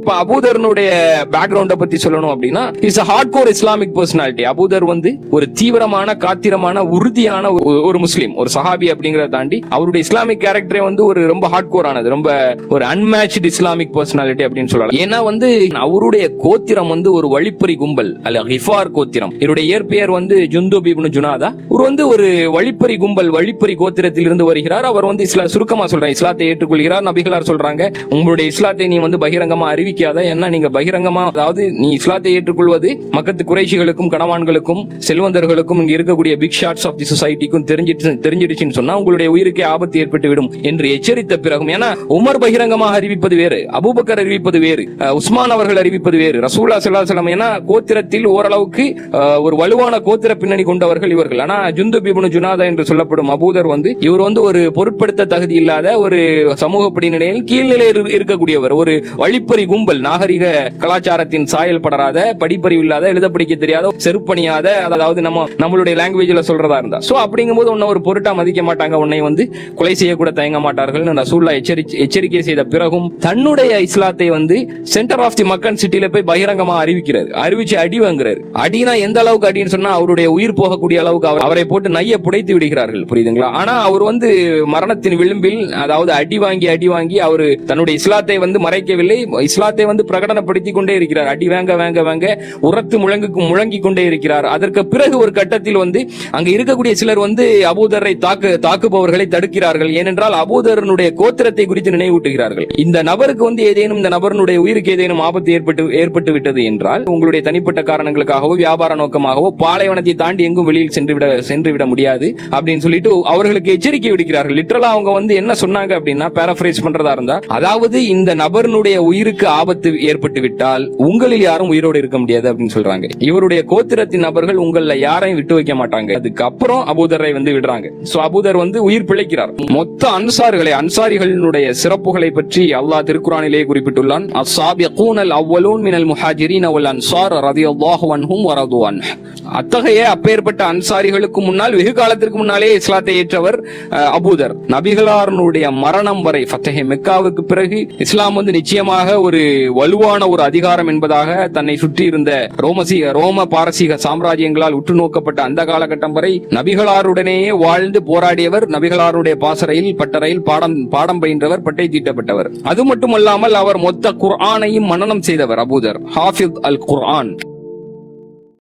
இப்ப அபூதர்னுடைய பேக்ரவுண்ட பத்தி சொல்லணும் அப்படின்னா, is a hardcore Islamic personality. Abu Dharr வந்து ஒரு தீவிரமான, காத்திரமான, உறுதியான ஒரு முஸ்லீம், ஒரு சஹாபி அப்படிங்கறத தாண்டி அவருடைய இஸ்லாமிக் கேரக்டரே வந்து ஒரு ரொம்ப ஹார்ட்கோர் ஆனது, ரொம்ப ஒரு அன்மேட்ச்டு இஸ்லாமிக் பர்சனாலிட்டி அப்படின்னு சொல்லலாம். ஏன்னா வந்து அவருடைய கோத்திரம் வந்து ஒரு வழிப்பறி கும்பல், அல்ல கிஃபார் கோத்திரம். இவருடைய இயற்பெயர் வந்து ஜுந்துப் இப்னு ஜுனாதா. இவர் வந்து ஒரு வழிப்பறி கும்பல், வழிப்பறி கோத்திரத்தில் இருந்து வருகிறார். அவர் வந்து சுருக்கமா சொல்றேன், இஸ்லாத்தை ஏற்றுக்கொள்கிறார். நபிகளார் சொல்றாங்க, உங்களுடைய இஸ்லாத்தை நீ வந்து பகிரங்கமா அறிவிக்காத, ஏன்னா நீங்க பகிரங்கமா, அதாவது நீ இஸ்லாத்தை ஏற்றுக்கொள்வது மக்கத்து குறைஷிகளுக்கும் கணவான்களுக்கும் செல்வந்தர்களுக்கும் இங்க இருக்கக்கூடிய பிக் ஷாட்ஸ் ஆஃப் தி சொசைட்டிக்கும் தெரிஞ்சிடுச்சுன்னு சொன்னா உங்களுடைய உயிருக்கே ஆபத்து ஏற்பட்டு விடும் என்று எச்சரித்த பிறகும், ஏன்னா உமர் பகிரங்கமாக அறிவிப்பது வேறு, அபூபக்கர் அறிவிப்பது வேறு, உஸ்மான் அவர்கள் அறிவிப்பது வேறு, ரசூலுல்லாஹி ஸல்லல்லாஹு அலைஹி வஸல்லம், ஏன்னா கோத்திரத்தில் ஓரளவுக்கு ஒரு வலுவான கோத்திர பின்னணி கொண்டவர்கள் இவர்கள். ஆனா ஜுந்துப் இப்னு ஜுனாதா என்று சொல்லப்படும் அபூதர் வந்து இவர் வந்து ஒரு பொருட்படுத்த தகுதி இல்லாத ஒரு சமூக படிநிலையில் கீழ்நிலையில் இருக்கக்கூடியவர், ஒரு வழிப்பறி கும்பல், நாகரிக கலாச்சாரத்தின் சாயல் படராத, படிப்பறிவு இல்லாத, எழுத படிக்க தெரியாத, செருப்பணியாத, அதாவது நம்மளுடைய லாங்குவேஜ்ல சொல்றதா இருந்தா, சோ அப்படிங்கும்போது உன்னை ஒரு பொருட்டா மதிக்க மாட்டாங்க, உன்னை வந்து கொலை செய்ய கூட தயங்க மாட்டார்கள் ரசூலுல்லாஹ் எச்சரிக்கை செய்த பிறகும் தன்னுடைய இஸ்லாத்தை வந்து சென்டர் ஆஃப் தி மக்கன் சிட்டில போய் பகிரங்கமா அறிவிக்கிறார். அறிவிச்சு அடி வாங்குறாரு. அடினா எந்த அளவுக்கு அடின்னு சொன்னா அவருடைய உயிர் போகக்கூடிய அளவுக்கு அவரை போட்டு நைய புடைத்து விடுகிறார்கள், புரியுதுங்களா? ஆனா அவர் வந்து மரணத்தின் விளிம்பில், அதாவது அடி வாங்கி அவரு தன்னுடைய இஸ்லாத்தை வந்து மறைக்கவில்லை, இஸ்லாத்தை வந்து பிரகடனப்படுத்திக் கொண்டே இருக்கிறார். அடி வாங்க உரத்து முழங்கி கொண்டே இருக்கிறார். அதற்கு பிறகு ஒரு கட்டத்தில் வந்து அங்க இருக்கக்கூடிய சிலர் வந்து அபூதரை தாக்குபவர்களை தடுக்கிறார்கள். ஏனென்றால் அபூதரனுடைய கோத்திரத்தை குறித்து நினைவூட்டுகிறார்கள். இந்த நபருக்கு வந்து ஏதேனும், இந்த நபருடைய உயிருக்கு ஏதேனும் ஆபத்து ஏற்பட்டு விட்டது என்றால் உங்களுடைய தனிப்பட்ட காரணங்களுக்காகவோ வியாபார நோக்கமாகவோ பாலைவனத்தை தாண்டி எங்கும் வெளியில் சென்று விட முடியாது அப்படின்னு சொல்லிட்டு அவர்களுக்கு எச்சரிக்கை விடுக்கிறார்கள். லிட்டரலா அவங்க வந்து என்ன சொன்னாங்க அப்படின்னா, பேராஃப்ரேஸ் பண்றதா இருந்தா, அதாவது இந்த நபருடைய உயிருக்கு ஆபத்து ஏற்பட்டு விட்டால் உங்களில் யாரும் உயிரோடு இருக்க முடியாது அப்படின்னு சொல்றாங்க. இவருடைய கோத்திரத்தின் நபர்கள் உங்கள யாரையும் விட்டு வைக்க மாட்டாங்க. அதுக்கப்புறம் அபூதரை வந்து விடுறாங்க. சோ அபூதர் வந்து உயிர் பிழைக்கிறார். மொத்த அன்சாரிகளுடைய சிறப்புகளை பற்றி அல்லாஹ் திருக்குர்ஆனிலே குறிப்பிட்டுள்ளான். அஸ்ஸாபிகூனல் அவ்வலூன் மினல் முஹாஜிரீன வல் அன்சார் ரலியல்லாஹு அன்ஹும் வ ரது அன்ஹு. அத்தகைய அப்பேற்பட்ட அன்சாரிகளுக்கு முன்னால், வெகு காலத்திற்கு முன்னாலே இஸ்லாத்தை ஏற்றவர் அபூதர். நபிகளாருடைய மரணம் வரை, ஃபத்ஹே மெக்காவுக்கு பிறகு இஸ்லாம் வந்து நிச்சயமாக ஒரு வலுவான ஒரு அதிகாரம் என்பதாக தன்னை சுற்றி இருந்த ரோம பாரசீக சாம்ராஜ்யங்களால் உற்று நோக்கப்பட்ட அந்த காலகட்டம் வரை நபிகளாருடனேயே வாழ்ந்து போராடியவர், நபிகளாருடைய பாசறையில் பட்டறையில் பாடம் பயின்றவர், பட்டை தீட்டப்பட்டவர். அது மட்டுமல்லாமல் அவர் மொத்த குர்ஆனையும் மனனம் செய்தவர் அபூதர். ஹாஃபிஸ் அல் குர்ஆன்.